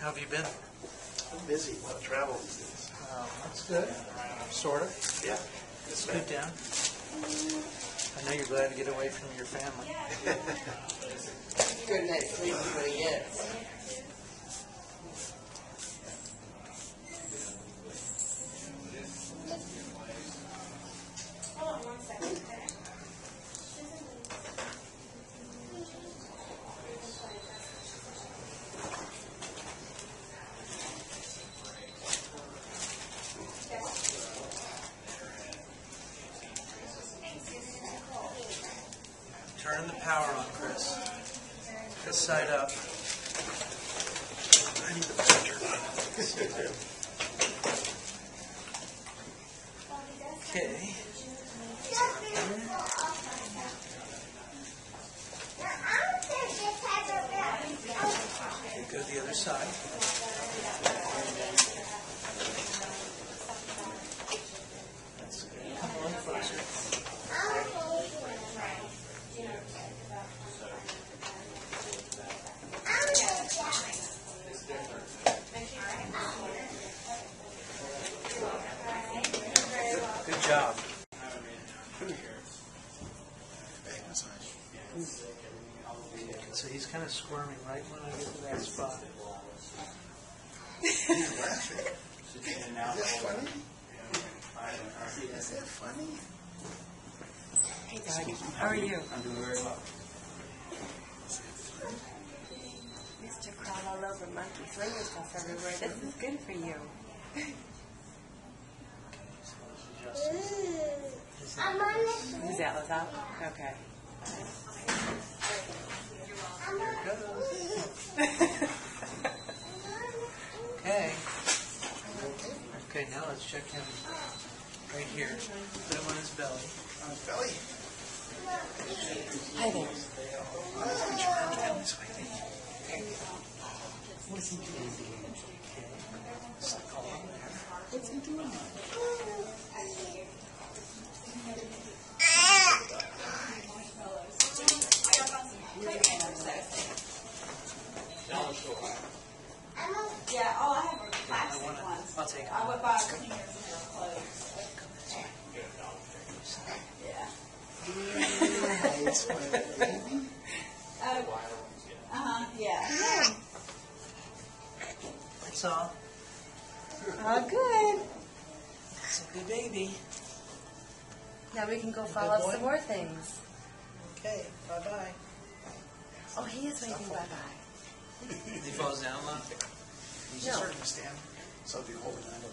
How have you been? I'm busy. A lot of travel these days. That's good. Sort of. Yeah. Scoot down. I know you're glad to get away from your family. Good night's sleep is what he gets. Hold on 1 second, okay? Turn the power on, Chris. This side up. I need the picture. Okay. Go to the other side. That's good. Come on closer. Good job. Back massage. So he's kind of squirming right when I get to that spot. He's laughing. Is that funny? Is that funny? Hey, Doug. How are you? I'm doing very well. Mr. Crawl all over monkey swinger stuff everywhere. This is good for you. Who's that? Was out? Okay. Here it goes. Okay. Okay, now let's check him right here. Put him on his belly. On his belly. Hi there. This way. What's he doing? What's he doing? Yeah, all I have are plastic ones. I'll take it. I went by cleaners and their clothes. Yeah. Nice, my baby. Yeah. That's all. Oh, good. It's a good baby. Now we can go Good follow boy. some more things. Okay, bye-bye. Oh, he is waving bye-bye. He falls down a lot. He's No. just starting to stand. So if you hold it on.